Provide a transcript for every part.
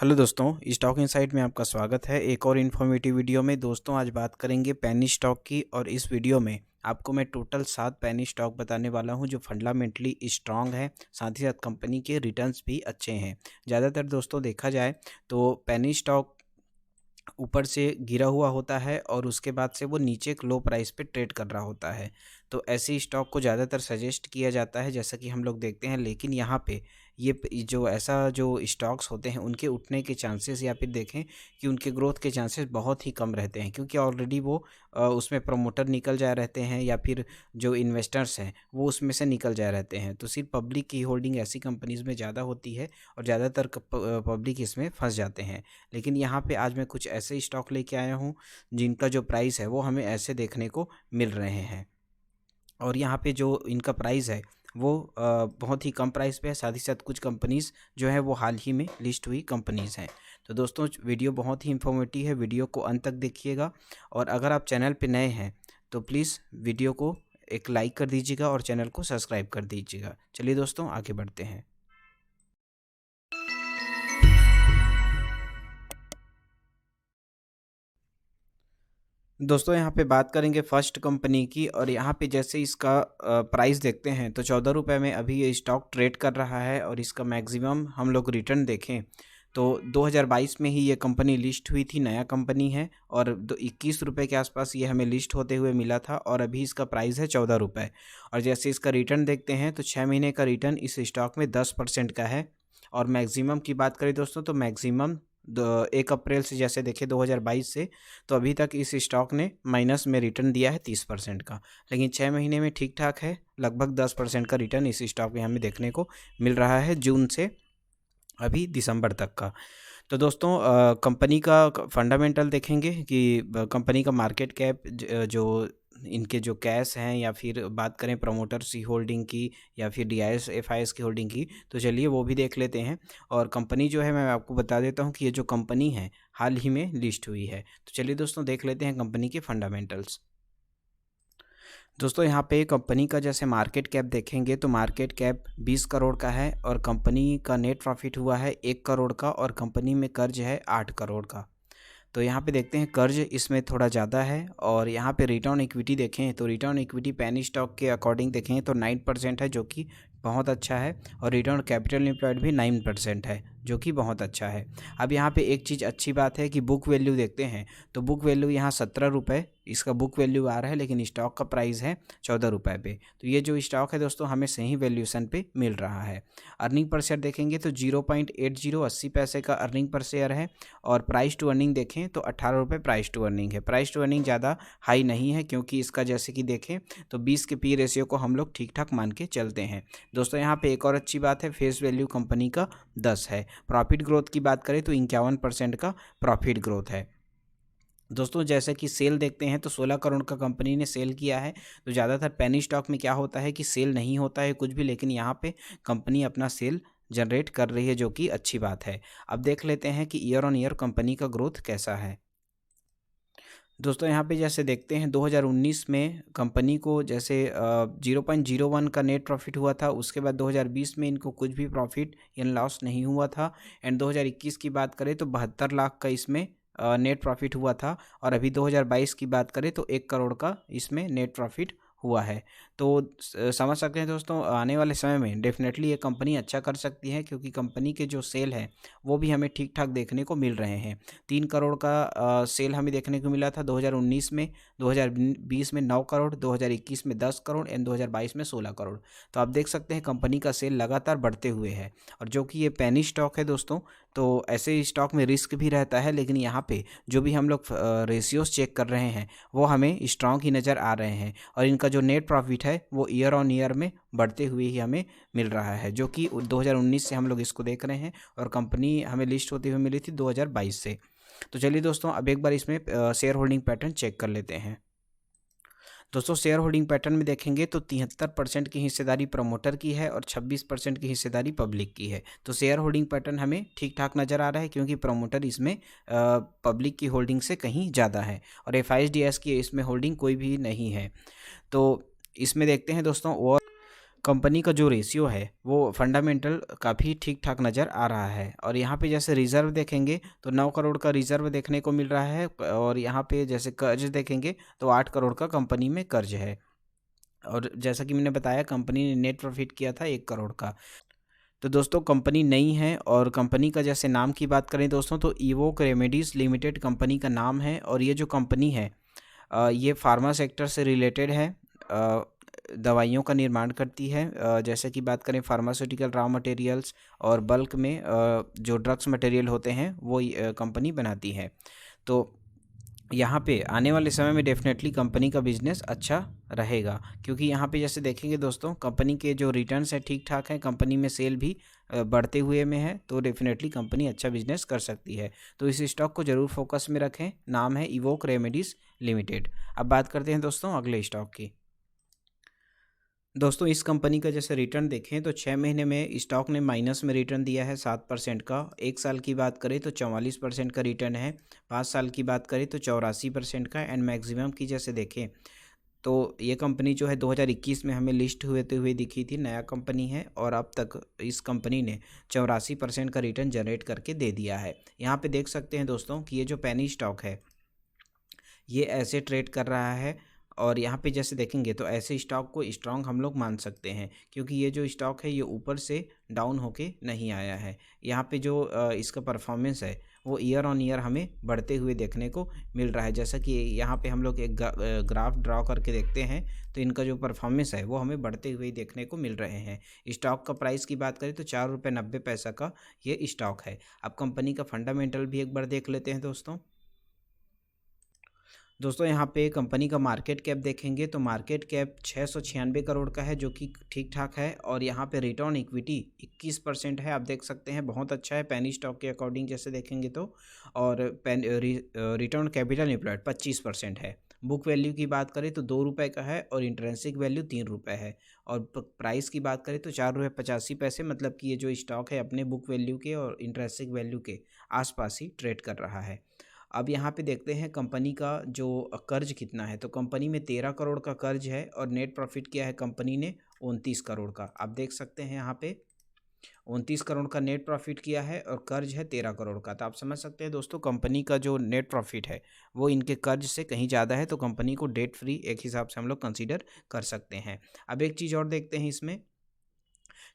Hello दोस्तों, stock insight में आपका स्वागत है एक और इन्फॉर्मेटिव वीडियो में। दोस्तों आज बात करेंगे पेनी स्टॉक की और इस वीडियो में आपको मैं टोटल 7 पेनी स्टॉक बताने वाला हूं जो फंडामेंटली स्ट्रांग है, साथ ही साथ कंपनी के रिटर्न्स भी अच्छे हैं। ज़्यादातर दोस्तों देखा जाए तो पेनी स्टॉक ऊपर से गिरा हुआ होता है और उसके बाद से वो नीचे एक लो प्राइस पे ट्रेड कर रहा होता है। तो ऐसे स्टॉक को ज़्यादातर सजेस्ट किया जाता है जैसा कि हम लोग देखते हैं, लेकिन यहाँ पे जो ऐसा जो स्टॉक्स होते हैं उनके उठने के चांसेस या फिर देखें कि उनके ग्रोथ के चांसेस बहुत ही कम रहते हैं, क्योंकि ऑलरेडी वो उसमें प्रमोटर निकल जाए रहते हैं या फिर जो इन्वेस्टर्स हैं वो उसमें से निकल जाए रहते हैं। तो सिर्फ पब्लिक की होल्डिंग ऐसी कंपनीज़ में ज़्यादा होती है और ज़्यादातर पब्लिक इसमें फंस जाते हैं। लेकिन यहाँ पे आज मैं कुछ ऐसे स्टॉक लेके आया हूँ जिनका जो प्राइस है वो हमें ऐसे देखने को मिल रहे हैं, और यहाँ पे जो इनका प्राइस है वो बहुत ही कम प्राइस पे है। साथ ही साथ कुछ कंपनीज़ जो है वो हाल ही में लिस्ट हुई कंपनीज़ हैं। तो दोस्तों वीडियो बहुत ही इंफॉर्मेटिव है, वीडियो को अंत तक देखिएगा। और अगर आप चैनल पे नए हैं तो प्लीज़ वीडियो को एक लाइक कर दीजिएगा और चैनल को सब्सक्राइब कर दीजिएगा। चलिए दोस्तों आगे बढ़ते हैं। दोस्तों यहाँ पे बात करेंगे फर्स्ट कंपनी की, और यहाँ पे जैसे इसका प्राइस देखते हैं तो 14 रुपये में अभी ये स्टॉक ट्रेड कर रहा है। और इसका मैक्सिमम हम लोग रिटर्न देखें तो 2022 में ही ये कंपनी लिस्ट हुई थी, नया कंपनी है, और 21 रुपये के आसपास ये हमें लिस्ट होते हुए मिला था और अभी इसका प्राइस है 14 रुपये। और जैसे इसका रिटर्न देखते हैं तो 6 महीने का रिटर्न इस स्टॉक में 10% का है। और मैक्सिमम की बात करें दोस्तों तो मैक्सिमम 1 अप्रैल से जैसे देखें 2022 से, तो अभी तक इस स्टॉक ने माइनस में रिटर्न दिया है 30% का। लेकिन 6 महीने में ठीक ठाक है, लगभग 10% का रिटर्न इस स्टॉक में हमें देखने को मिल रहा है जून से अभी दिसंबर तक का। तो दोस्तों कंपनी का फंडामेंटल देखेंगे कि कंपनी का मार्केट कैप, जो इनके जो कैश हैं, या फिर बात करें प्रमोटर्स की होल्डिंग की या फिर डीआईएस एफआईएस की होल्डिंग की, तो चलिए वो भी देख लेते हैं। और कंपनी जो है मैं आपको बता देता हूँ कि ये जो कंपनी है हाल ही में लिस्ट हुई है। तो चलिए दोस्तों देख लेते हैं कंपनी के फंडामेंटल्स। दोस्तों यहाँ पे कंपनी का जैसे मार्केट कैप देखेंगे तो मार्केट कैप 20 करोड़ का है, और कंपनी का नेट प्रॉफिट हुआ है 1 करोड़ का, और कंपनी में कर्ज है 8 करोड़ का। तो यहाँ पे देखते हैं कर्ज इसमें थोड़ा ज़्यादा है। और यहाँ पे रिटर्न इक्विटी देखें तो रिटर्न इक्विटी पेनी स्टॉक के अकॉर्डिंग देखें तो 9% है, जो कि बहुत अच्छा है। और रिटर्न कैपिटल एम्प्लॉयड भी 9% है, जो कि बहुत अच्छा है। अब यहाँ पे एक चीज़ अच्छी बात है कि बुक वैल्यू देखते हैं तो बुक वैल्यू यहाँ 17 रुपये इसका बुक वैल्यू आ रहा है, लेकिन स्टॉक का प्राइस है 14 रुपये पे। तो ये जो स्टॉक है दोस्तों हमें सही वैल्यूएशन पे मिल रहा है। अर्निंग पर शेयर देखेंगे तो 0.80 पैसे का अर्निंग पर शेयर है। और प्राइस टू अर्निंग देखें तो 18 रुपये प्राइस टू अर्निंग है। प्राइस टू अर्निंग ज़्यादा हाई नहीं है, क्योंकि इसका जैसे कि देखें तो 20 के पी रेशियो को हम लोग ठीक ठाक मान के चलते हैं। दोस्तों यहाँ पे एक और अच्छी बात है, फेस वैल्यू कंपनी का 10 है। प्रॉफिट ग्रोथ की बात करें तो 51% का प्रॉफिट ग्रोथ है। दोस्तों जैसे कि सेल देखते हैं तो 16 करोड़ का कंपनी ने सेल किया है। तो ज़्यादातर पेनी स्टॉक में क्या होता है कि सेल नहीं होता है कुछ भी, लेकिन यहाँ पे कंपनी अपना सेल जनरेट कर रही है, जो कि अच्छी बात है। अब देख लेते हैं कि ईयर ऑन ईयर कंपनी का ग्रोथ कैसा है। दोस्तों यहाँ पे जैसे देखते हैं 2019 में कंपनी को जैसे 0.01 का नेट प्रॉफिट हुआ था। उसके बाद 2020 में इनको कुछ भी प्रॉफिट या लॉस नहीं हुआ था। एंड 2021 की बात करें तो 72 लाख का इसमें नेट प्रॉफिट हुआ था। और अभी 2022 की बात करें तो 1 करोड़ का इसमें नेट प्रॉफिट हुआ है। तो समझ सकते हैं दोस्तों आने वाले समय में डेफिनेटली ये कंपनी अच्छा कर सकती है, क्योंकि कंपनी के जो सेल है वो भी हमें ठीक ठाक देखने को मिल रहे हैं। 3 करोड़ का सेल हमें देखने को मिला था 2019 में, 2020 में 9 करोड़, 2021 में 10 करोड़ एंड 2022 में 16 करोड़। तो आप देख सकते हैं कंपनी का सेल लगातार बढ़ते हुए है। और जो कि ये पेनी स्टॉक है दोस्तों, तो ऐसे स्टॉक में रिस्क भी रहता है, लेकिन यहाँ पे जो भी हम लोग रेशियोज चेक कर रहे हैं वो हमें स्ट्रॉन्ग ही नज़र आ रहे हैं। और इनका जो नेट प्रॉफिट है वो ईयर ऑन ईयर में बढ़ते हुए ही हमें मिल रहा है, जो कि 2019 से हम लोग इसको देख रहे हैं, और कंपनी हमें लिस्ट होती हुई मिली थी 2022 से। तो चलिए दोस्तों अब एक बार इसमें शेयर होल्डिंग पैटर्न चेक कर लेते हैं। दोस्तों शेयर होल्डिंग पैटर्न में देखेंगे तो 73% की हिस्सेदारी प्रमोटर की है और 26% की हिस्सेदारी पब्लिक की है। तो शेयर होल्डिंग पैटर्न हमें ठीक ठाक नज़र आ रहा है, क्योंकि प्रमोटर इसमें पब्लिक की होल्डिंग से कहीं ज़्यादा है, और एफआईएस की इसमें होल्डिंग कोई भी नहीं है। तो इसमें देखते हैं दोस्तों कंपनी का जो रेशियो है वो फंडामेंटल काफ़ी ठीक ठाक नज़र आ रहा है। और यहाँ पे जैसे रिज़र्व देखेंगे तो 9 करोड़ का रिज़र्व देखने को मिल रहा है। और यहाँ पे जैसे कर्ज देखेंगे तो 8 करोड़ का कंपनी में कर्ज है। और जैसा कि मैंने बताया कंपनी ने नेट प्रॉफिट किया था 1 करोड़ का। तो दोस्तों कंपनी नई है और कंपनी का जैसे नाम की बात करें दोस्तों तो इवोक रेमेडीज़ लिमिटेड कंपनी का नाम है। और ये जो कंपनी है ये फार्मा सेक्टर से रिलेटेड है, दवाइयों का निर्माण करती है। जैसे कि बात करें फार्मास्यूटिकल रॉ मटेरियल्स और बल्क में जो ड्रग्स मटेरियल होते हैं वो कंपनी बनाती है। तो यहाँ पे आने वाले समय में डेफिनेटली कंपनी का बिजनेस अच्छा रहेगा, क्योंकि यहाँ पे जैसे देखेंगे दोस्तों कंपनी के जो रिटर्न्स हैं ठीक ठाक हैं, कंपनी में सेल भी बढ़ते हुए में है। तो डेफिनेटली कंपनी अच्छा बिजनेस कर सकती है। तो इस स्टॉक को ज़रूर फोकस में रखें। नाम है इवोक रेमेडीज़ लिमिटेड। अब बात करते हैं दोस्तों अगले स्टॉक की। दोस्तों इस कंपनी का जैसे रिटर्न देखें तो 6 महीने में स्टॉक ने माइनस में रिटर्न दिया है 7% का। 1 साल की बात करें तो 44% का रिटर्न है। 5 साल की बात करें तो 84% का। एंड मैक्सिमम की जैसे देखें तो ये कंपनी जो है 2021 में हमें लिस्ट हुए दिखी थी, नया कंपनी है और अब तक इस कंपनी ने 84% का रिटर्न जनरेट करके दे दिया है। यहाँ पे देख सकते हैं दोस्तों कि ये जो पेनी स्टॉक है ये ऐसे ट्रेड कर रहा है। और यहाँ पे जैसे देखेंगे तो ऐसे स्टॉक को स्ट्रांग हम लोग मान सकते हैं, क्योंकि ये जो स्टॉक है ये ऊपर से डाउन होके नहीं आया है। यहाँ पे जो इसका परफॉर्मेंस है वो ईयर ऑन ईयर हमें बढ़ते हुए देखने को मिल रहा है। जैसा कि यहाँ पे हम लोग एक ग्राफ ड्रॉ करके देखते हैं तो इनका जो परफॉर्मेंस है वो हमें बढ़ते हुए देखने को मिल रहे हैं। स्टॉक का प्राइस की बात करें तो 4.90 रुपये का ये स्टॉक है। अब कंपनी का फंडामेंटल भी एक बार देख लेते हैं दोस्तों यहाँ पे कंपनी का मार्केट कैप देखेंगे तो मार्केट कैप 696 करोड़ का है, जो कि ठीक ठाक है। और यहाँ पे रिटर्न इक्विटी 21% है, आप देख सकते हैं बहुत अच्छा है पेनी स्टॉक के अकॉर्डिंग जैसे देखेंगे तो। और रिटर्न कैपिटल एम्प्लॉयड 25% है। बुक वैल्यू की बात करें तो 2 रुपये का है और इंट्रेंसिक वैल्यू 3 रुपये है। और प्राइस की बात करें तो 4.85 रुपये, मतलब कि ये जो स्टॉक है अपने बुक वैल्यू के और इंट्रेंसिक वैल्यू के आसपास ही ट्रेड कर रहा है। अब यहाँ पे देखते हैं कंपनी का जो कर्ज कितना है। तो कंपनी में 13 करोड़ का कर्ज है और नेट प्रॉफिट किया है कंपनी ने 29 करोड़ का। आप देख सकते हैं यहाँ पे 29 करोड़ का नेट प्रॉफिट किया है और कर्ज है 13 करोड़ का। तो आप समझ सकते हैं दोस्तों कंपनी का जो नेट प्रॉफिट है वो इनके कर्ज से कहीं ज़्यादा है। तो कंपनी को डेट फ्री एक हिसाब से हम लोग कंसीडर कर सकते हैं। अब एक चीज़ और देखते हैं इसमें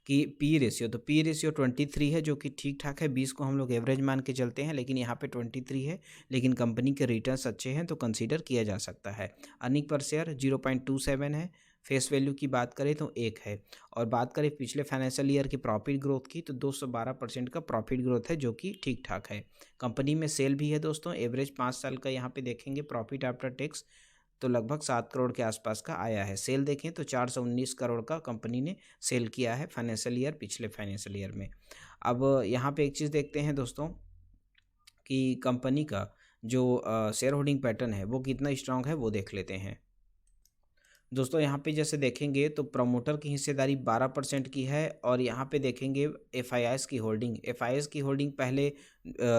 कि पी रेशियो, तो पी रेशियो 23 है, जो कि ठीक ठाक है। 20 को हम लोग एवरेज मान के चलते हैं, लेकिन यहाँ पे 23 है। लेकिन कंपनी के रिटर्न्स अच्छे हैं तो कंसीडर किया जा सकता है। अर्निंग पर शेयर 0.27 है। फेस वैल्यू की बात करें तो 1 है। और बात करें पिछले फाइनेंशियल ईयर की प्रॉफिट ग्रोथ की तो 212% का प्रॉफिट ग्रोथ है, जो कि ठीक ठाक है। कंपनी में सेल भी है दोस्तों, एवरेज 5 साल का यहाँ पे देखेंगे प्रॉफिट आफ्टर टैक्स तो लगभग 7 करोड़ के आसपास का आया है। सेल देखें तो 419 करोड़ का कंपनी ने सेल किया है फाइनेंशियल ईयर, पिछले फाइनेंशियल ईयर में। अब यहाँ पे एक चीज़ देखते हैं दोस्तों कि कंपनी का जो शेयर होल्डिंग पैटर्न है वो कितना स्ट्रांग है वो देख लेते हैं। दोस्तों यहाँ पे जैसे देखेंगे तो प्रमोटर की हिस्सेदारी 12% की है। और यहाँ पे देखेंगे एफआईआईएस की होल्डिंग पहले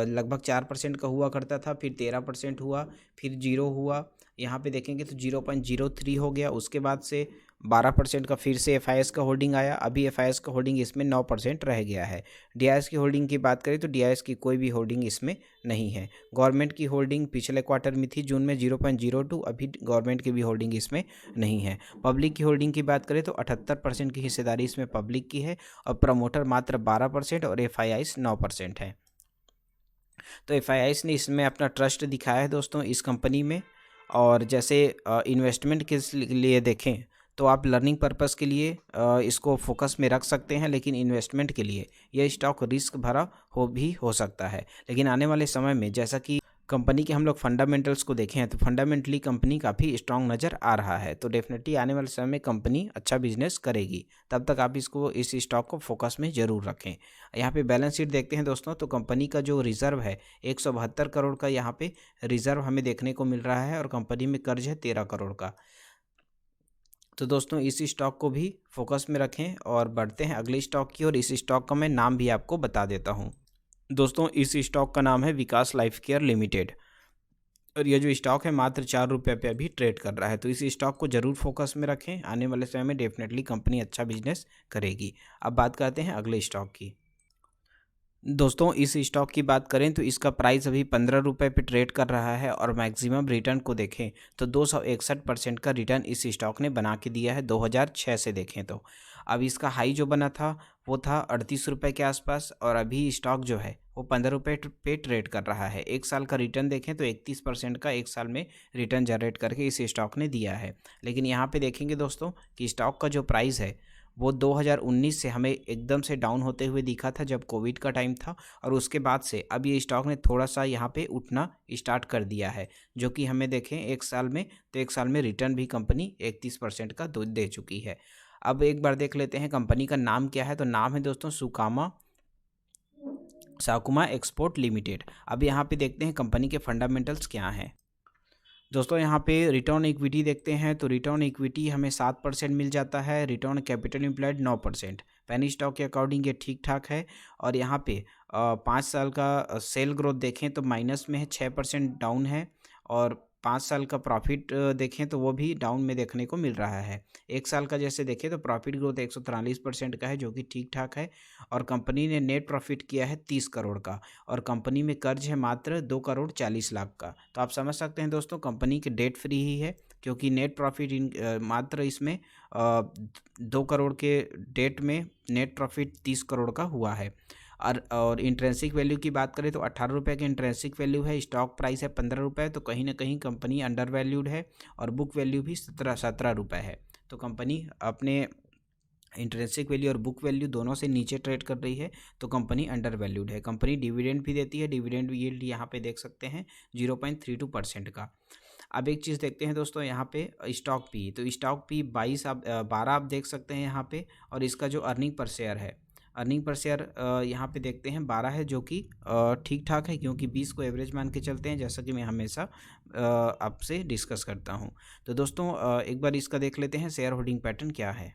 लगभग 4% का हुआ करता था, फिर 13% हुआ, फिर 0 हुआ। यहाँ पे देखेंगे तो 0.03 हो गया। उसके बाद से 12% का फिर से एफआईआईएस का होल्डिंग आया। अभी एफआईआईएस का होल्डिंग इसमें 9% रह गया है। डीआईएस की होल्डिंग की बात करें तो डीआईएस की कोई भी होल्डिंग इसमें नहीं है। गवर्नमेंट की होल्डिंग पिछले क्वार्टर में थी जून में 0.02, अभी गवर्नमेंट की भी होल्डिंग इसमें नहीं है। पब्लिक की होल्डिंग की बात करें तो 78% की हिस्सेदारी इसमें पब्लिक की है और प्रमोटर मात्र 12% और एफआईआईएस 9% है। तो एफआईआईएस ने इसमें अपना ट्रस्ट दिखाया है दोस्तों इस कंपनी में। और जैसे इन्वेस्टमेंट के लिए देखें तो आप लर्निंग पर्पस के लिए इसको फोकस में रख सकते हैं, लेकिन इन्वेस्टमेंट के लिए यह स्टॉक रिस्क भरा हो सकता है। लेकिन आने वाले समय में जैसा कि कंपनी के हम लोग फंडामेंटल्स को देखें तो फंडामेंटली कंपनी काफ़ी स्ट्रांग नज़र आ रहा है। तो डेफिनेटली आने वाले समय में कंपनी अच्छा बिजनेस करेगी। तब तक आप इस स्टॉक को फोकस में ज़रूर रखें। यहाँ पे बैलेंस शीट देखते हैं दोस्तों तो कंपनी का जो रिज़र्व है 172 करोड़ का यहाँ पे रिज़र्व हमें देखने को मिल रहा है और कंपनी में कर्ज है 13 करोड़ का। तो दोस्तों इस स्टॉक को भी फोकस में रखें और बढ़ते हैं अगले स्टॉक की। और इस स्टॉक का मैं नाम भी आपको बता देता हूँ। दोस्तों इस स्टॉक का नाम है विकास लाइफ केयर लिमिटेड। और ये जो स्टॉक है मात्र 4 रुपये पे अभी ट्रेड कर रहा है। तो इस स्टॉक को ज़रूर फोकस में रखें, आने वाले समय में डेफिनेटली कंपनी अच्छा बिजनेस करेगी। अब बात करते हैं अगले स्टॉक की। दोस्तों इस स्टॉक की बात करें तो इसका प्राइस अभी 15 रुपये पे ट्रेड कर रहा है और मैक्सिमम रिटर्न को देखें तो 261% का रिटर्न इस स्टॉक ने बना के दिया है 2006 से देखें तो। अब इसका हाई जो बना था वो था 38 रुपये के आसपास और अभी स्टॉक जो है वो 15 रुपये पे ट्रेड कर रहा है। एक साल का रिटर्न देखें तो 31% का एक साल में रिटर्न जनरेट करके इस स्टॉक ने दिया है। लेकिन यहाँ पे देखेंगे दोस्तों कि स्टॉक का जो प्राइस है वो 2019 से हमें एकदम से डाउन होते हुए दिखा था जब कोविड का टाइम था, और उसके बाद से अब ये स्टॉक ने थोड़ा सा यहाँ पे उठना स्टार्ट कर दिया है, जो कि हमें देखें एक साल में तो एक साल में रिटर्न भी कंपनी 31% का दे चुकी है। अब एक बार देख लेते हैं कंपनी का नाम क्या है। तो नाम है दोस्तों साकुमा एक्सपोर्ट लिमिटेड। अब यहाँ पे देखते हैं कंपनी के फंडामेंटल्स क्या हैं। दोस्तों यहाँ पे रिटर्न इक्विटी देखते हैं तो रिटर्न इक्विटी हमें 7% मिल जाता है, return capital employed 9%। Penny stock के अकॉर्डिंग ये ठीक ठाक है। और यहाँ पे 5 साल का सेल ग्रोथ देखें तो माइनस में है, 6% डाउन है। और 5 साल का प्रॉफिट देखें तो वो भी डाउन में देखने को मिल रहा है। एक साल का जैसे देखें तो प्रॉफिट ग्रोथ 143% का है, जो कि ठीक ठाक है। और कंपनी ने नेट प्रॉफिट किया है 30 करोड़ का और कंपनी में कर्ज है मात्र 2 करोड़ 40 लाख का। तो आप समझ सकते हैं दोस्तों कंपनी के डेट फ्री ही है, क्योंकि नेट प्रॉफिट मात्र इसमें 2 करोड़ के डेट में नेट प्रॉफिट 30 करोड़ का हुआ है। और इंट्रेंसिक वैल्यू की बात करें तो 18 रुपये की इंट्रेंसिक वैल्यू है, स्टॉक प्राइस है 15 रुपये, तो कहीं ना कहीं कंपनी अंडर वैल्यूड है। और बुक वैल्यू भी 17 रुपये है। तो कंपनी अपने इंट्रेंसिक वैल्यू और बुक वैल्यू दोनों से नीचे ट्रेड कर रही है, तो कंपनी अंडर वैल्यूड है। कंपनी डिविडेंड भी देती है, डिविडेंड यील्ड यहाँ पे देख सकते हैं 0.32% का। अब एक चीज़ देखते हैं दोस्तों यहाँ पे स्टॉक पी। तो स्टॉक पी 12 आप देख सकते हैं यहाँ पे। और इसका जो अर्निंग पर शेयर है, अर्निंग पर शेयर यहाँ पे देखते हैं 12 है, जो कि ठीक ठाक है, क्योंकि 20 को एवरेज मान के चलते हैं, जैसा कि मैं हमेशा आपसे डिस्कस करता हूँ। तो दोस्तों एक बार इसका देख लेते हैं शेयर होल्डिंग पैटर्न क्या है।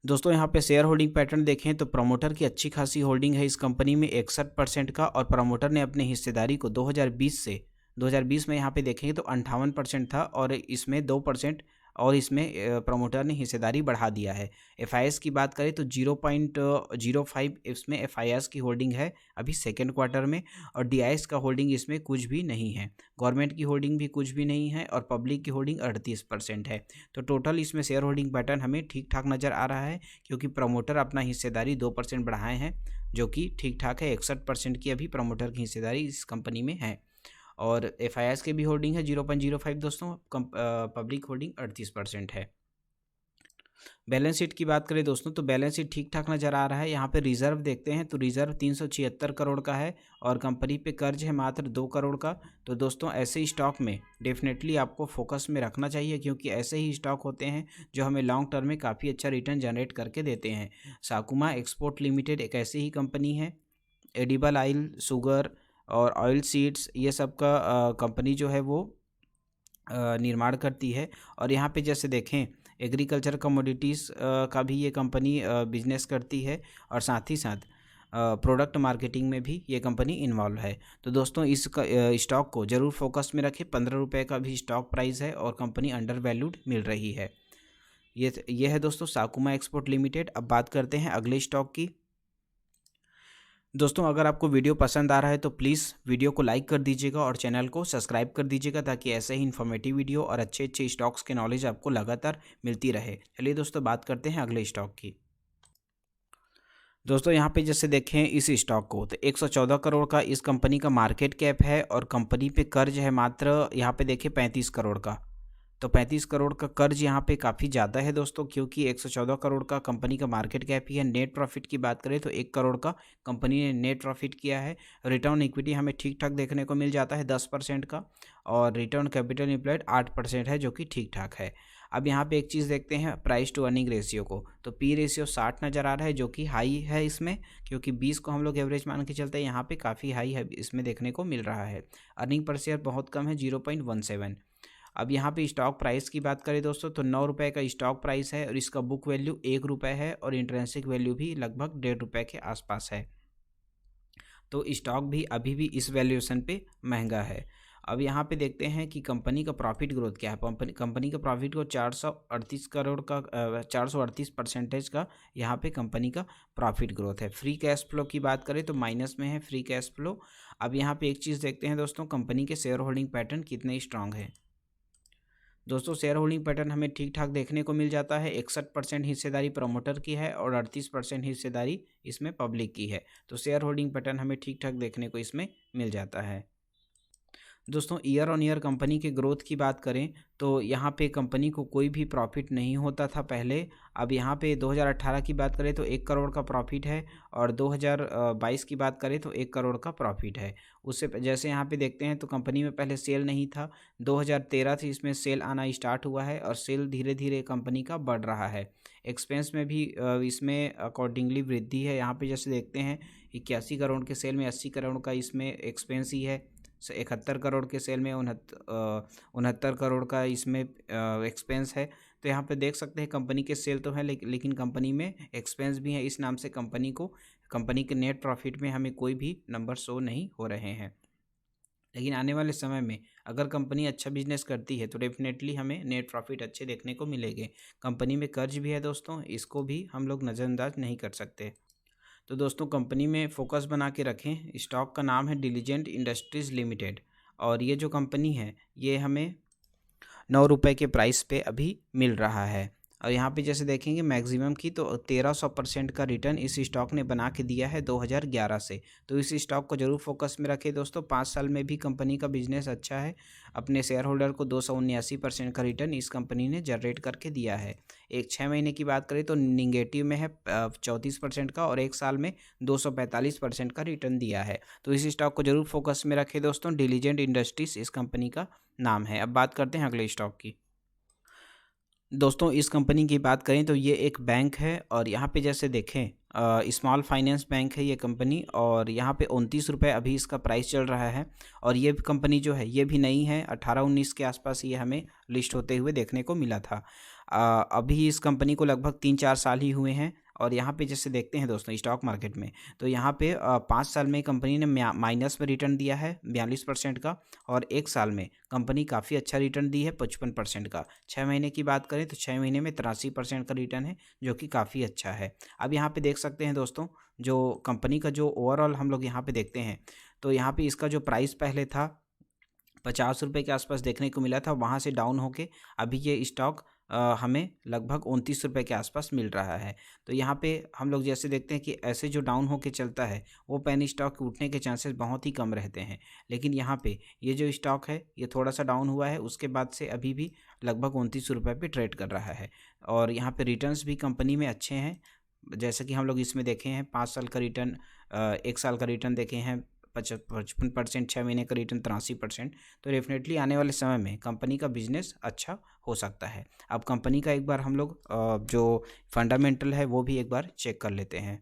दोस्तों यहाँ पे शेयर होल्डिंग पैटर्न देखें तो प्रमोटर की अच्छी खासी होल्डिंग है इस कंपनी में 61% का। और प्रमोटर ने अपनी हिस्सेदारी को 2020 में यहाँ पे देखेंगे तो 58% था, और इसमें 2% और इसमें प्रमोटर ने हिस्सेदारी बढ़ा दिया है। एफआईएस की बात करें तो 0.05 इसमें एफआईएस की होल्डिंग है अभी सेकेंड क्वार्टर में, और डीआईएस का होल्डिंग इसमें कुछ भी नहीं है। गवर्नमेंट की होल्डिंग भी कुछ भी नहीं है, और पब्लिक की होल्डिंग 38% है। तो टोटल इसमें शेयर होल्डिंग पैटर्न हमें ठीक ठाक नज़र आ रहा है, क्योंकि प्रमोटर अपना हिस्सेदारी 2% बढ़ाए हैं, जो कि ठीक ठाक है। 61% की अभी प्रमोटर की हिस्सेदारी इस कंपनी में है। और एफआईएस के भी होल्डिंग है 0.05 दोस्तों, पब्लिक होल्डिंग 38% है। बैलेंस शीट की बात करें दोस्तों तो बैलेंस शीट ठीक ठाक नज़र आ रहा है। यहाँ पे रिजर्व देखते हैं तो रिजर्व 376 करोड़ का है, और कंपनी पे कर्ज है मात्र 2 करोड़ का। तो दोस्तों ऐसे ही स्टॉक में डेफिनेटली आपको फोकस में रखना चाहिए, क्योंकि ऐसे ही स्टॉक होते हैं जो हमें लॉन्ग टर्म में काफ़ी अच्छा रिटर्न जनरेट करके देते हैं। साकुमा एक्सपोर्ट लिमिटेड एक ऐसी ही कंपनी है। एडिबल ऑयल, शुगर और ऑयल सीड्स ये सब का कंपनी जो है वो निर्माण करती है। और यहाँ पे जैसे देखें एग्रीकल्चर कमोडिटीज़ का भी ये कंपनी बिजनेस करती है, और साथ ही साथ प्रोडक्ट मार्केटिंग में भी ये कंपनी इन्वॉल्व है। तो दोस्तों इस स्टॉक को ज़रूर फोकस में रखें। 15 रुपये का भी स्टॉक प्राइस है और कंपनी अंडर वैल्यूड मिल रही है। ये है दोस्तों साकुमा एक्सपोर्ट लिमिटेड। अब बात करते हैं अगले स्टॉक की। दोस्तों अगर आपको वीडियो पसंद आ रहा है तो प्लीज़ वीडियो को लाइक कर दीजिएगा और चैनल को सब्सक्राइब कर दीजिएगा, ताकि ऐसे ही इन्फॉर्मेटिव वीडियो और अच्छे अच्छे स्टॉक्स के नॉलेज आपको लगातार मिलती रहे। चलिए दोस्तों बात करते हैं अगले स्टॉक की। दोस्तों यहाँ पे जैसे देखें इस स्टॉक को तो 114 करोड़ का इस कंपनी का मार्केट कैप है, और कंपनी पे कर्ज है मात्र यहाँ पे देखें 35 करोड़ का। तो 35 करोड़ का कर्ज यहाँ पे काफ़ी ज़्यादा है दोस्तों, क्योंकि 114 करोड़ का कंपनी का मार्केट कैप ही है। नेट प्रॉफिट की बात करें तो 1 करोड़ का कंपनी ने नेट प्रॉफिट किया है। रिटर्न इक्विटी हमें ठीक ठाक देखने को मिल जाता है 10% का, और रिटर्न कैपिटल एम्प्लॉयड 8% है, जो कि ठीक ठाक है। अब यहाँ पे एक चीज़ देखते हैं प्राइस टू अर्निंग रेशियो को। तो पी रेशियो 60 नज़र आ रहा है, जो कि हाई है इसमें, क्योंकि 20 को हम लोग एवरेज मान के चलते हैं, यहाँ पे काफ़ी हाई है इसमें देखने को मिल रहा है। अर्निंग पर शेयर बहुत कम है 0.17। अब यहाँ पे स्टॉक प्राइस की बात करें दोस्तों तो 9 रुपये का स्टॉक प्राइस है, और इसका बुक वैल्यू 1 रुपये है, और इंट्रेंसिक वैल्यू भी लगभग 1.5 रुपये के आसपास है। तो स्टॉक भी अभी भी इस वैल्यूएशन पे महंगा है। अब यहाँ पे देखते हैं कि कंपनी का प्रॉफिट ग्रोथ क्या है। कंपनी का प्रॉफिट ग्रोथ 438 करोड़ का 438% का यहाँ पे कंपनी का प्रॉफिट ग्रोथ है। फ्री कैश फ्लो की बात करें तो माइनस में है फ्री कैश फ्लो। अब यहाँ पे एक चीज़ देखते हैं दोस्तों, कंपनी के शेयर होल्डिंग पैटर्न कितने स्ट्रांग है। दोस्तों शेयर होल्डिंग पैटर्न हमें ठीक ठाक देखने को मिल जाता है। 61% हिस्सेदारी प्रमोटर की है और 38% हिस्सेदारी इसमें पब्लिक की है। तो शेयर होल्डिंग पैटर्न हमें ठीक ठाक देखने को इसमें मिल जाता है। दोस्तों ईयर ऑन ईयर कंपनी के ग्रोथ की बात करें तो यहाँ पे कंपनी को कोई भी प्रॉफिट नहीं होता था पहले। अब यहाँ पे 2018 की बात करें तो 1 करोड़ का प्रॉफिट है और 2022 की बात करें तो 1 करोड़ का प्रॉफिट है। उससे जैसे यहाँ पे देखते हैं तो कंपनी में पहले सेल नहीं था, 2013 से इसमें सेल आना स्टार्ट हुआ है और सेल धीरे धीरे कंपनी का बढ़ रहा है। एक्सपेंस में भी इसमें अकॉर्डिंगली वृद्धि है। यहाँ पे जैसे देखते हैं 81 करोड़ के सेल में 80 करोड़ का इसमें एक्सपेंस ही है। 71 करोड़ के सेल में 69 करोड़ का इसमें एक्सपेंस है। तो यहाँ पे देख सकते हैं कंपनी के सेल तो है लेकिन कंपनी में एक्सपेंस भी है। इस नाम से कंपनी के नेट प्रॉफिट में हमें कोई भी नंबर शो नहीं हो रहे हैं। लेकिन आने वाले समय में अगर कंपनी अच्छा बिजनेस करती है तो डेफिनेटली हमें नेट प्रॉफिट अच्छे देखने को मिलेंगे। कंपनी में कर्ज भी है दोस्तों, इसको भी हम लोग नज़रअंदाज नहीं कर सकते। तो दोस्तों कंपनी में फोकस बना के रखें। स्टॉक का नाम है डिलीजेंट इंडस्ट्रीज़ लिमिटेड और ये जो कंपनी है ये हमें 9 रुपये के प्राइस पे अभी मिल रहा है। और यहाँ पे जैसे देखेंगे मैक्सिमम की तो 1300% का रिटर्न इस स्टॉक ने बना के दिया है 2011 से। तो इस स्टॉक को जरूर फोकस में रखें दोस्तों। 5 साल में भी कंपनी का बिजनेस अच्छा है। अपने शेयर होल्डर को 279% का रिटर्न इस कंपनी ने जनरेट करके दिया है। 6 महीने की बात करें तो निगेटिव में है 34% का और 1 साल में 245% का रिटर्न दिया है। तो इस स्टॉक को जरूर फोकस में रखें दोस्तों। डिलीजेंट इंडस्ट्रीज इस कंपनी का नाम है। अब बात करते हैं अगले स्टॉक की। दोस्तों इस कंपनी की बात करें तो ये एक बैंक है और यहाँ पे जैसे देखें स्मॉल फाइनेंस बैंक है ये कंपनी और यहाँ पे 29 रुपये अभी इसका प्राइस चल रहा है। और ये कंपनी जो है ये भी नई है, 18-19 के आसपास ये हमें लिस्ट होते हुए देखने को मिला था। अभी इस कंपनी को लगभग 3-4 साल ही हुए हैं। और यहाँ पे जैसे देखते हैं दोस्तों स्टॉक मार्केट में तो यहाँ पे 5 साल में कंपनी ने माइनस में रिटर्न दिया है 42% का और 1 साल में कंपनी काफ़ी अच्छा रिटर्न दी है 55% का। 6 महीने की बात करें तो 6 महीने में 83% का रिटर्न है जो कि काफ़ी अच्छा है। अब यहाँ पे देख सकते हैं दोस्तों जो कंपनी का जो ओवरऑल हम लोग यहाँ पे देखते हैं तो यहाँ पे इसका जो प्राइस पहले था 50 रुपये के आसपास देखने को मिला था, वहाँ से डाउन होके अभी ये स्टॉक हमें लगभग 29 रुपये के आसपास मिल रहा है। तो यहाँ पे हम लोग जैसे देखते हैं कि ऐसे जो डाउन होके चलता है वो पेनी स्टॉक के उठने के चांसेस बहुत ही कम रहते हैं। लेकिन यहाँ पे ये जो स्टॉक है ये थोड़ा सा डाउन हुआ है, उसके बाद से अभी भी लगभग 29 रुपये पे ट्रेड कर रहा है। और यहाँ पे रिटर्न्स भी कंपनी में अच्छे हैं। जैसे कि हम लोग इसमें देखे हैं 5 साल का रिटर्न, 1 साल का रिटर्न देखे हैं 55%, 6 महीने का रिटर्न 83%। तो डेफिनेटली आने वाले समय में कंपनी का बिजनेस अच्छा हो सकता है। अब कंपनी का एक बार हम लोग जो फंडामेंटल है वो भी एक बार चेक कर लेते हैं।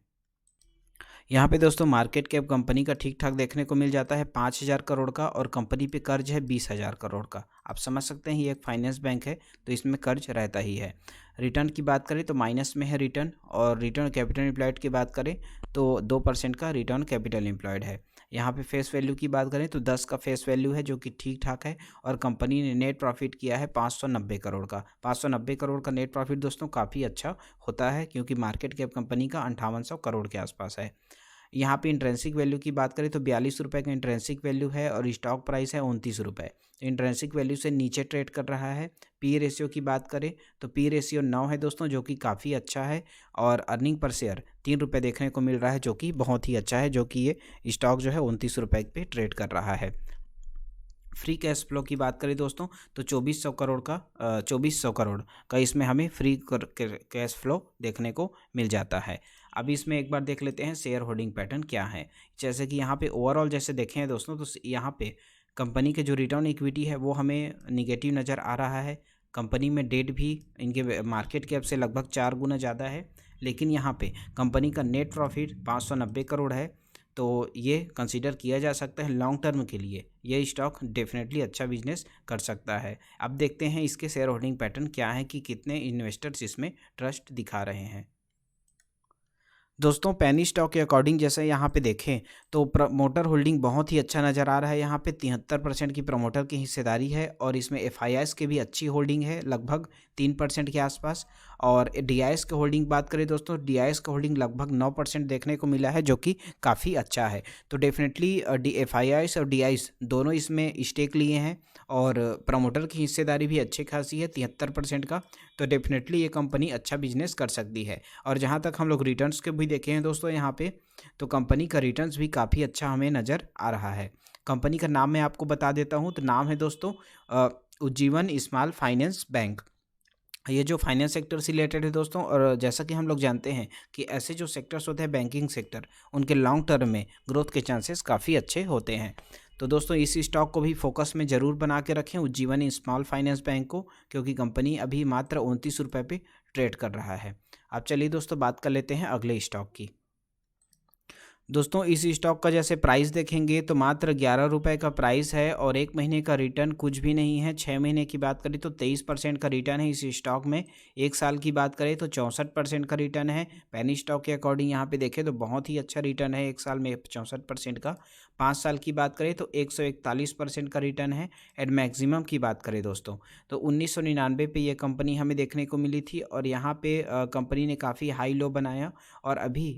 यहाँ पे दोस्तों मार्केट कैप कंपनी का ठीक ठाक देखने को मिल जाता है 5,000 करोड़ का और कंपनी पे कर्ज है 20,000 करोड़ का। आप समझ सकते हैं ये एक फाइनेंस बैंक है तो इसमें कर्ज रहता ही है। रिटर्न की बात करें तो माइनस में है रिटर्न और रिटर्न कैपिटल एम्प्लॉयड की बात करें तो 2% का रिटर्न कैपिटल एम्प्लॉयड है। यहाँ पे फेस वैल्यू की बात करें तो 10 का फेस वैल्यू है जो कि ठीक ठाक है। और कंपनी ने नेट प्रॉफिट किया है 590 करोड़ का। 590 करोड़ का नेट प्रॉफिट दोस्तों काफ़ी अच्छा होता है क्योंकि मार्केट कैप कंपनी का 5800 करोड़ के आसपास है। यहाँ पे इंट्रेंसिक वैल्यू की बात करें तो 42 रुपये का इंट्रेंसिक वैल्यू है और स्टॉक प्राइस है 29 रुपये। इंट्रेंसिक वैल्यू से नीचे ट्रेड कर रहा है। पी रेशियो की बात करें तो पी रेशियो 9 है दोस्तों जो कि काफ़ी अच्छा है। और अर्निंग पर शेयर 3 रुपये देखने को मिल रहा है जो कि बहुत ही अच्छा है, जो कि ये स्टॉक जो है 29 रुपये पे ट्रेड कर रहा है। फ्री कैश फ्लो की बात करें दोस्तों तो 2400 करोड़ का इसमें हमें फ्री कैश फ्लो देखने को मिल जाता है। अब इसमें एक बार देख लेते हैं शेयर होल्डिंग पैटर्न क्या है। जैसे कि यहाँ पे ओवरऑल जैसे देखें दोस्तों तो यहाँ पे कंपनी के जो रिटर्न इक्विटी है वो हमें निगेटिव नज़र आ रहा है। कंपनी में डेट भी इनके मार्केट कैप से लगभग 4 गुना ज़्यादा है। लेकिन यहाँ पे कंपनी का नेट प्रॉफिट 590 करोड़ है। तो ये कंसीडर किया जा सकता है लॉन्ग टर्म के लिए ये स्टॉक डेफिनेटली अच्छा बिजनेस कर सकता है। अब देखते हैं इसके शेयर होल्डिंग पैटर्न क्या है कि कितने इन्वेस्टर्स इसमें ट्रस्ट दिखा रहे हैं। दोस्तों पेनी स्टॉक के अकॉर्डिंग जैसे यहाँ पे देखें तो प्रमोटर होल्डिंग बहुत ही अच्छा नज़र आ रहा है। यहाँ पे 73% की प्रमोटर की हिस्सेदारी है और इसमें एफआईआईएस की भी अच्छी होल्डिंग है, लगभग 3% के आसपास। और डीआईएस की होल्डिंग बात करें दोस्तों, डीआईएस का होल्डिंग लगभग 9% देखने को मिला है, जो कि काफ़ी अच्छा है। तो डेफिनेटली एफआईआईएस और डीआईएस दोनों इसमें स्टेक लिए हैं और प्रमोटर की हिस्सेदारी भी अच्छी खासी है 73% का। तो डेफिनेटली ये कंपनी अच्छा बिजनेस कर सकती है। और जहाँ तक हम लोग रिटर्न्स के भी देखे हैं दोस्तों यहाँ पे, तो कंपनी का रिटर्न्स भी काफ़ी अच्छा हमें नज़र आ रहा है। कंपनी का नाम मैं आपको बता देता हूँ, तो नाम है दोस्तों उज्जीवन स्मॉल फाइनेंस बैंक। ये जो फाइनेंस सेक्टर से रिलेटेड है दोस्तों, और जैसा कि हम लोग जानते हैं कि ऐसे जो सेक्टर्स होते हैं बैंकिंग सेक्टर, उनके लॉन्ग टर्म में ग्रोथ के चांसेस काफ़ी अच्छे होते हैं। तो दोस्तों इस स्टॉक को भी फोकस में ज़रूर बना के रखें, उज्जीवन स्मॉल फाइनेंस बैंक को, क्योंकि कंपनी अभी मात्र 29 रुपये पे ट्रेड कर रहा है। अब चलिए दोस्तों बात कर लेते हैं अगले स्टॉक की। दोस्तों इस स्टॉक का जैसे प्राइस देखेंगे तो मात्र 11 रुपये का प्राइस है और 1 महीने का रिटर्न कुछ भी नहीं है। 6 महीने की बात करें तो 23% का रिटर्न है इस स्टॉक में। 1 साल की बात करें तो 64% का रिटर्न है। पेनी स्टॉक के अकॉर्डिंग यहाँ पे देखें तो बहुत ही अच्छा रिटर्न है 1 साल में 64% का। 5 साल की बात करें तो 141% का रिटर्न है। एंड मैक्सिमम की बात करें दोस्तों तो 1999 पे ये कंपनी हमें देखने को मिली थी और यहाँ पे कंपनी ने काफ़ी हाई लो बनाया और अभी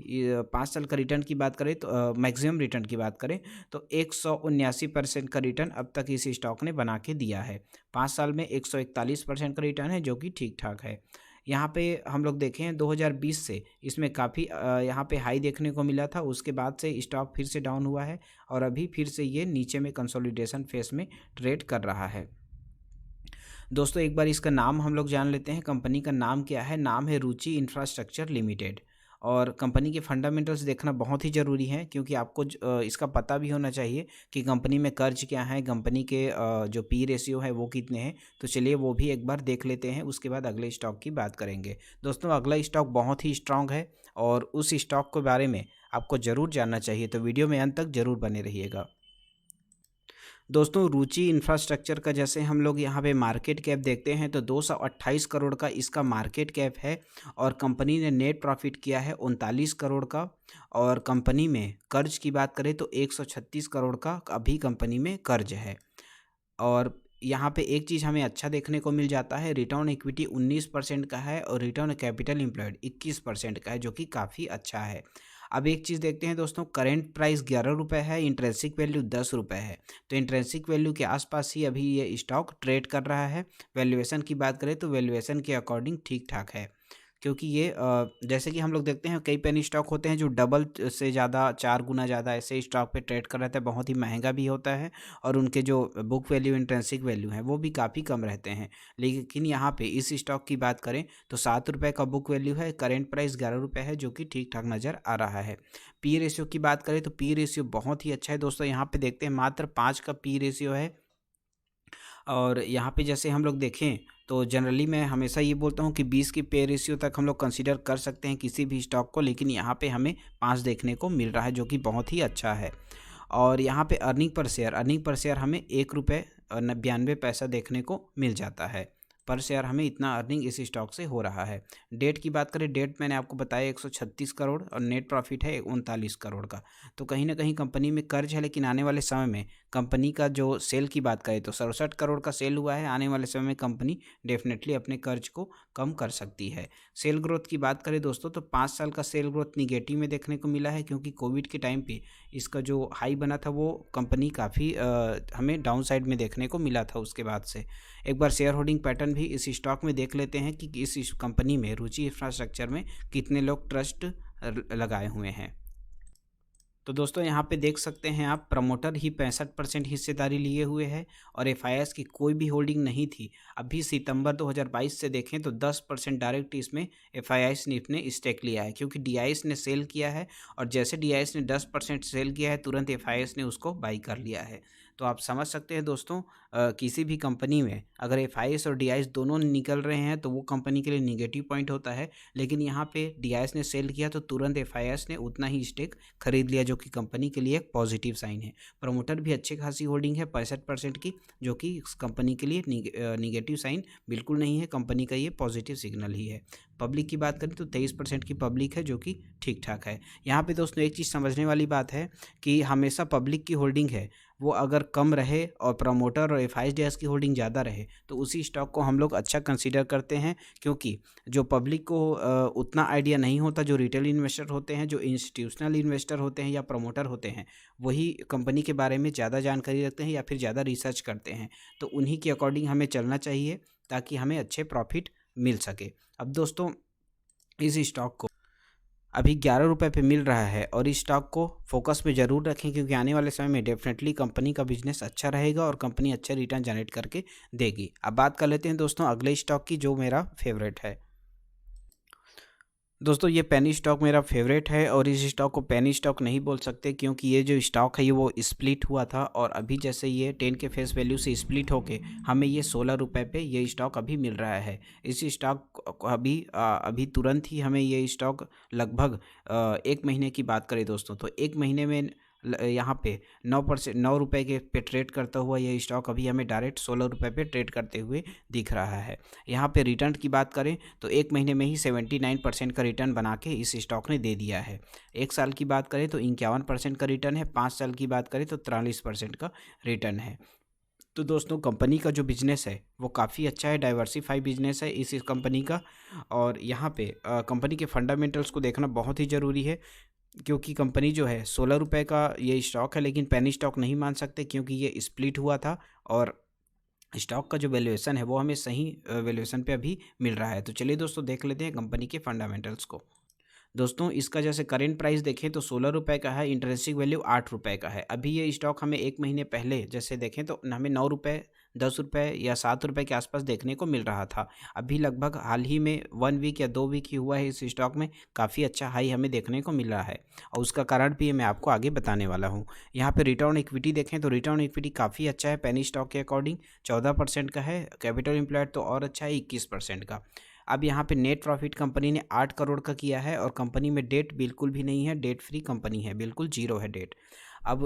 5 साल का रिटर्न की बात करें तो मैक्सिमम रिटर्न की बात करें तो 179% का रिटर्न अब तक इस स्टॉक ने बना के दिया है। 5 साल में 141% का रिटर्न है, जो कि ठीक ठाक है। यहाँ पे हम लोग देखें 2020 से इसमें काफ़ी यहाँ पे हाई देखने को मिला था, उसके बाद से स्टॉक फिर से डाउन हुआ है और अभी फिर से ये नीचे में कंसोलिडेशन फेस में ट्रेड कर रहा है। दोस्तों एक बार इसका नाम हम लोग जान लेते हैं। कंपनी का नाम क्या है? नाम है रुचि इंफ्रास्ट्रक्चर लिमिटेड। और कंपनी के फंडामेंटल्स देखना बहुत ही ज़रूरी है, क्योंकि आपको इसका पता भी होना चाहिए कि कंपनी में कर्ज क्या है, कंपनी के जो पी रेशियो है वो कितने हैं। तो चलिए वो भी एक बार देख लेते हैं, उसके बाद अगले स्टॉक की बात करेंगे। दोस्तों अगला स्टॉक बहुत ही स्ट्रांग है और उस स्टॉक के बारे में आपको ज़रूर जानना चाहिए, तो वीडियो में अंत तक ज़रूर बने रहिएगा। दोस्तों रुचि इंफ्रास्ट्रक्चर का जैसे हम लोग यहाँ पे मार्केट कैप देखते हैं तो 228 करोड़ का इसका मार्केट कैप है और कंपनी ने नेट प्रॉफिट किया है 39 करोड़ का। और कंपनी में कर्ज की बात करें तो 136 करोड़ का अभी कंपनी में कर्ज है। और यहाँ पे एक चीज़ हमें अच्छा देखने को मिल जाता है, रिटर्न इक्विटी 19% का है और रिटर्न कैपिटल एम्प्लॉयड 21% का है, जो कि काफ़ी अच्छा है। अब एक चीज़ देखते हैं दोस्तों, करेंट प्राइस 11 रुपये है, इंट्रेंसिक वैल्यू 10 रुपये है। तो इंट्रेंसिक वैल्यू के आसपास ही अभी ये स्टॉक ट्रेड कर रहा है। वैल्यूएशन की बात करें तो वैल्यूएशन के अकॉर्डिंग ठीक ठाक है, क्योंकि ये जैसे कि हम लोग देखते हैं कई पेनी स्टॉक होते हैं जो डबल से ज़्यादा 4 गुना ज़्यादा ऐसे स्टॉक पे ट्रेड कर रहता है, बहुत ही महंगा भी होता है और उनके जो बुक वैल्यू इंट्रेंसिक वैल्यू है वो भी काफ़ी कम रहते हैं। लेकिन यहाँ पे इस स्टॉक की बात करें तो 7 रुपये का बुक वैल्यू है, करेंट प्राइस 11 रुपये है, जो कि ठीक ठाक नज़र आ रहा है। पी रेशियो की बात करें तो पी रेशियो बहुत ही अच्छा है दोस्तों। यहाँ पे देखते हैं मात्र 5 का पी रेशियो है। और यहाँ पे जैसे हम लोग देखें तो जनरली मैं हमेशा ये बोलता हूँ कि 20 की पे रेशियो तक हम लोग कंसीडर कर सकते हैं किसी भी स्टॉक को, लेकिन यहाँ पे हमें 5 देखने को मिल रहा है, जो कि बहुत ही अच्छा है। और यहाँ पे अर्निंग पर शेयर हमें 1 रुपये 92 पैसा देखने को मिल जाता है। पर शेयर हमें इतना अर्निंग इस स्टॉक से हो रहा है। डेट की बात करें, डेट मैंने आपको बताया 136 करोड़ और नेट प्रॉफिट है 39 करोड़ का। तो कहीं ना कहीं कंपनी में कर्ज है, लेकिन आने वाले समय में कंपनी का जो सेल की बात करें तो 67 करोड़ का सेल हुआ है। आने वाले समय में कंपनी डेफिनेटली अपने कर्ज को कम कर सकती है। सेल ग्रोथ की बात करें दोस्तों तो 5 साल का सेल ग्रोथ निगेटिव में देखने को मिला है, क्योंकि कोविड के टाइम पे इसका जो हाई बना था वो कंपनी काफ़ी हमें डाउन साइड में देखने को मिला था। उसके बाद से एक बार शेयर होल्डिंग पैटर्न भी इस स्टॉक में देख लेते हैं कि इस कंपनी में रुचि इंफ्रास्ट्रक्चर में कितने लोग ट्रस्ट लगाए हुए हैं। तो दोस्तों यहाँ पे देख सकते हैं आप, प्रमोटर ही 65% हिस्सेदारी लिए हुए है और एफआईआईएस की कोई भी होल्डिंग नहीं थी। अभी सितंबर 2022 से देखें तो 10% डायरेक्ट इसमें एफआईआईएस ने स्टेक लिया है, क्योंकि डीआईएस ने सेल किया है और जैसे डीआईएस ने 10% सेल किया है तुरंत एफआईआईएस ने उसको बाई कर लिया है। तो आप समझ सकते हैं दोस्तों, किसी भी कंपनी में अगर एफआईएस और डीआईएस दोनों निकल रहे हैं तो वो कंपनी के लिए निगेटिव पॉइंट होता है। लेकिन यहाँ पे डीआईएस ने सेल किया तो तुरंत एफआईएस ने उतना ही स्टेक खरीद लिया, जो कि कंपनी के लिए एक पॉजिटिव साइन है। प्रमोटर भी अच्छी खासी होल्डिंग है 65% की, जो कि कंपनी के लिए निगेटिव साइन बिल्कुल नहीं है, कंपनी का ये पॉजिटिव सिग्नल ही है। पब्लिक की बात करें तो 23% की पब्लिक है, जो कि ठीक ठाक है। यहाँ पे दोस्तों एक चीज़ समझने वाली बात है कि हमेशा पब्लिक की होल्डिंग है वो अगर कम रहे और प्रमोटर और एफआईएस की होल्डिंग ज़्यादा रहे तो उसी स्टॉक को हम लोग अच्छा कंसीडर करते हैं, क्योंकि जो पब्लिक को उतना आइडिया नहीं होता, जो रिटेल इन्वेस्टर होते हैं, जो इंस्टीट्यूशनल इन्वेस्टर होते हैं या प्रमोटर होते हैं, वही कंपनी के बारे में ज़्यादा जानकारी रखते हैं या फिर ज़्यादा रिसर्च करते हैं। तो उन्हीं के अकॉर्डिंग हमें चलना चाहिए ताकि हमें अच्छे प्रॉफिट मिल सके। अब दोस्तों इस स्टॉक को अभी 11 रुपये पे मिल रहा है और इस स्टॉक को फोकस में ज़रूर रखें, क्योंकि आने वाले समय में डेफिनेटली कंपनी का बिजनेस अच्छा रहेगा और कंपनी अच्छे रिटर्न जनरेट करके देगी। अब बात कर लेते हैं दोस्तों अगले स्टॉक की, जो मेरा फेवरेट है। दोस्तों ये पेनी स्टॉक मेरा फेवरेट है और इस स्टॉक को पेनी स्टॉक नहीं बोल सकते, क्योंकि ये जो स्टॉक है ये वो स्प्लिट हुआ था और अभी जैसे ये 10 के फेस वैल्यू से स्प्लिट होके हमें ये 16 रुपये पे ये स्टॉक अभी मिल रहा है। इस स्टॉक को अभी तुरंत ही हमें ये स्टॉक लगभग 1 महीने की बात करें दोस्तों तो 1 महीने में यहाँ पे 9 रुपये के पे ट्रेड करता हुआ ये स्टॉक अभी हमें डायरेक्ट 16 रुपये पे ट्रेड करते हुए दिख रहा है। यहाँ पे रिटर्न की बात करें तो 1 महीने में ही 79% का रिटर्न बना के इस स्टॉक ने दे दिया है। 1 साल की बात करें तो 51% का रिटर्न है, 5 साल की बात करें तो 43% का रिटर्न है। तो दोस्तों कंपनी का जो बिज़नेस है वो काफ़ी अच्छा है, डाइवर्सिफाई बिजनेस है इस कंपनी का। और यहाँ पे कंपनी के फंडामेंटल्स को देखना बहुत ही ज़रूरी है, क्योंकि कंपनी जो है 16 रुपये का ये स्टॉक है, लेकिन पेनी स्टॉक नहीं मान सकते क्योंकि ये स्प्लिट हुआ था और स्टॉक का जो वैल्यूएशन है वो हमें सही वैल्यूएशन पे अभी मिल रहा है। तो चलिए दोस्तों देख लेते हैं कंपनी के फंडामेंटल्स को। दोस्तों इसका जैसे करेंट प्राइस देखें तो 16 रुपये का है, इंट्रिंसिक वैल्यू 8 रुपये का है। अभी ये स्टॉक हमें 1 महीने पहले जैसे देखें तो हमें 9 रुपये, 10 रुपये या 7 रुपये के आसपास देखने को मिल रहा था। अभी लगभग हाल ही में 1 वीक या 2 वीक ही हुआ है, इस स्टॉक में काफ़ी अच्छा हाई हमें देखने को मिल रहा है और उसका कारण भी मैं आपको आगे बताने वाला हूँ। यहाँ पे रिटर्न इक्विटी देखें तो रिटर्न इक्विटी काफ़ी अच्छा है, पेनी स्टॉक के अकॉर्डिंग 14% का है। कैपिटल एम्प्लॉयड तो और अच्छा है 21% का। अब यहाँ पे नेट प्रॉफिट कंपनी ने 8 करोड़ का किया है और कंपनी में डेट बिल्कुल भी नहीं है, डेट फ्री कंपनी है, बिल्कुल जीरो है डेट। अब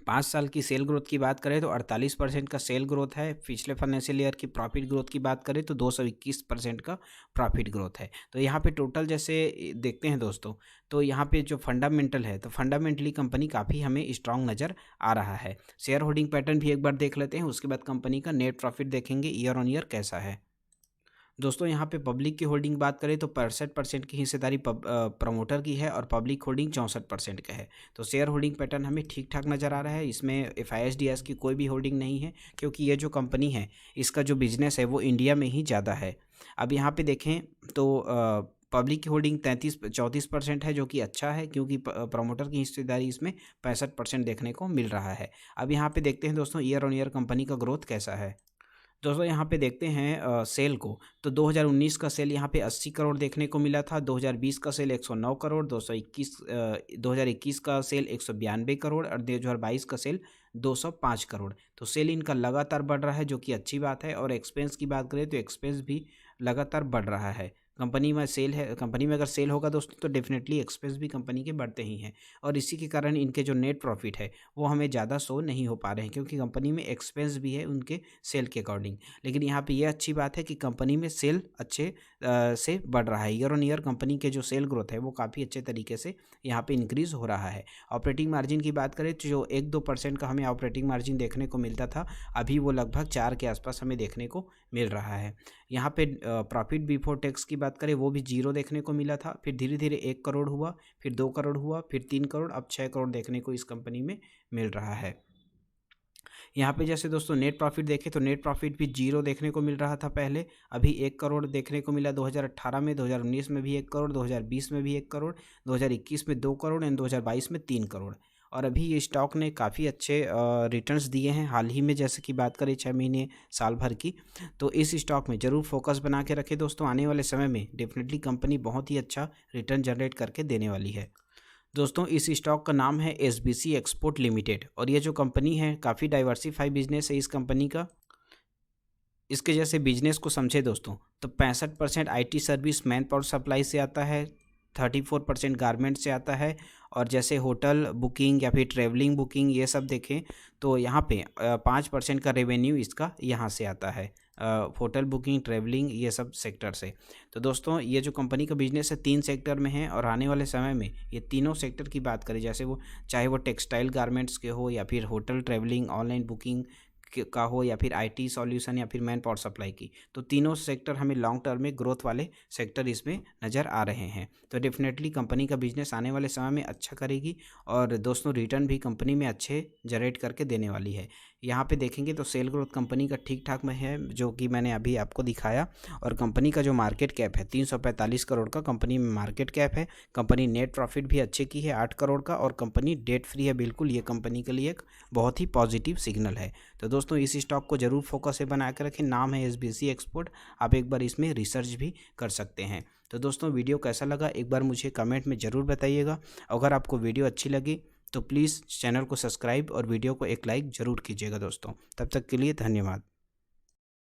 5 साल की सेल ग्रोथ की बात करें तो 48% का सेल ग्रोथ है। पिछले फाइनेंशियल ईयर की प्रॉफिट ग्रोथ की बात करें तो 221% का प्रॉफिट ग्रोथ है। तो यहाँ पे टोटल जैसे देखते हैं दोस्तों तो यहाँ पे जो फंडामेंटल है तो फंडामेंटली कंपनी काफ़ी हमें स्ट्रांग नज़र आ रहा है। शेयर होल्डिंग पैटर्न भी एक बार देख लेते हैं, उसके बाद कंपनी का नेट प्रॉफिट देखेंगे ईयर ऑन ईयर कैसा है। दोस्तों यहाँ पे पब्लिक की होल्डिंग बात करें तो 65% की हिस्सेदारी प्रमोटर की है और पब्लिक होल्डिंग 64% का है। तो शेयर होल्डिंग पैटर्न हमें ठीक ठाक नज़र आ रहा है, इसमें एफआईएस की कोई भी होल्डिंग नहीं है, क्योंकि ये जो कंपनी है इसका जो बिजनेस है वो इंडिया में ही ज़्यादा है। अब यहाँ पे देखें तो पब्लिक की होल्डिंग 34% है, जो कि अच्छा है, क्योंकि प्रमोटर की हिस्सेदारी इसमें 65% देखने को मिल रहा है। अब यहाँ पे देखते हैं दोस्तों ईयर ऑन ईयर कंपनी का ग्रोथ कैसा है। दोस्तों यहाँ पे देखते हैं सेल को तो 2019 का सेल यहाँ पे 80 करोड़ देखने को मिला था, 2020 का सेल 109 करोड़, 2021 का सेल 192 करोड़ और 2022 का सेल 205 करोड़। तो सेल इनका लगातार बढ़ रहा है, जो कि अच्छी बात है। और एक्सपेंस की बात करें तो एक्सपेंस भी लगातार बढ़ रहा है। कंपनी में सेल है, कंपनी में अगर सेल होगा दोस्तों तो डेफिनेटली एक्सपेंस भी कंपनी के बढ़ते ही हैं और इसी के कारण इनके जो नेट प्रॉफिट है वो हमें ज़्यादा शो नहीं हो पा रहे हैं, क्योंकि कंपनी में एक्सपेंस भी है उनके सेल के अकॉर्डिंग। लेकिन यहाँ पे ये अच्छी बात है कि कंपनी में सेल अच्छे से बढ़ रहा है। ईयर ऑन ईयर कंपनी के जो सेल ग्रोथ है वो काफ़ी अच्छे तरीके से यहाँ पे इंक्रीज़ हो रहा है। ऑपरेटिंग मार्जिन की बात करें तो जो 1-2% का हमें ऑपरेटिंग मार्जिन देखने को मिलता था, अभी वो लगभग 4 के आसपास हमें देखने को मिल रहा है। यहाँ पे प्रॉफिट बिफोर टैक्स की बात करें वो भी जीरो देखने को मिला था, फिर धीरे धीरे 1 करोड़ हुआ, फिर 2 करोड़ हुआ, फिर 3 करोड़, अब 6 करोड़ देखने को इस कंपनी में मिल रहा है। यहाँ पे जैसे दोस्तों नेट प्रॉफिट देखें तो नेट प्रॉफिट भी जीरो देखने को मिल रहा था पहले, अभी 1 करोड़ देखने को मिला 2018 में, 2019 में भी 1 करोड़, 2020 में भी 1 करोड़, 2021 में 2 करोड़ एंड 2022 में 3 करोड़। और अभी ये स्टॉक ने काफ़ी अच्छे रिटर्न्स दिए हैं हाल ही में, जैसे कि बात करें 6 महीने साल भर की। तो इस स्टॉक में ज़रूर फोकस बना के रखें दोस्तों, आने वाले समय में डेफिनेटली कंपनी बहुत ही अच्छा रिटर्न जनरेट करके देने वाली है। दोस्तों इस स्टॉक का नाम है SBC एक्सपोर्ट लिमिटेड और ये जो कंपनी है काफ़ी डाइवर्सिफाई बिजनेस है इस कंपनी का। इसके जैसे बिजनेस को समझे दोस्तों तो 65% IT service man power supply से आता है, 34% गारमेंट से आता है और जैसे होटल बुकिंग या फिर ट्रैवलिंग बुकिंग ये सब देखें तो यहाँ पे 5% का रेवेन्यू इसका यहाँ से आता है, होटल बुकिंग ट्रैवलिंग ये सब सेक्टर से। तो दोस्तों ये जो कंपनी का बिजनेस है 3 सेक्टर में है और आने वाले समय में ये तीनों सेक्टर की बात करें जैसे वो चाहे वो टेक्सटाइल गारमेंट्स के हो या फिर होटल ट्रैवलिंग ऑनलाइन बुकिंग का हो या फिर IT सॉल्यूशन या फिर मैन पावर सप्लाई की, तो तीनों सेक्टर हमें लॉन्ग टर्म में ग्रोथ वाले सेक्टर इसमें नज़र आ रहे हैं। तो डेफिनेटली कंपनी का बिजनेस आने वाले समय में अच्छा करेगी और दोस्तों रिटर्न भी कंपनी में अच्छे जनरेट करके देने वाली है। यहाँ पे देखेंगे तो सेल ग्रोथ कंपनी का ठीक ठाक में है जो कि मैंने अभी आपको दिखाया और कंपनी का जो मार्केट कैप है 345 करोड़ का कंपनी में मार्केट कैप है। कंपनी नेट प्रॉफिट भी अच्छे की है 8 करोड़ का और कंपनी डेट फ्री है बिल्कुल, ये कंपनी के लिए एक बहुत ही पॉजिटिव सिग्नल है। तो दोस्तों इस स्टॉक को जरूर फोकस से बना कर रखें, नाम है SBC एक्सपोर्ट, आप एक बार इसमें रिसर्च भी कर सकते हैं। तो दोस्तों वीडियो कैसा लगा एक बार मुझे कमेंट में ज़रूर बताइएगा। अगर आपको वीडियो अच्छी लगी तो प्लीज़ चैनल को सब्सक्राइब और वीडियो को एक लाइक ज़रूर कीजिएगा दोस्तों। तब तक के लिए धन्यवाद।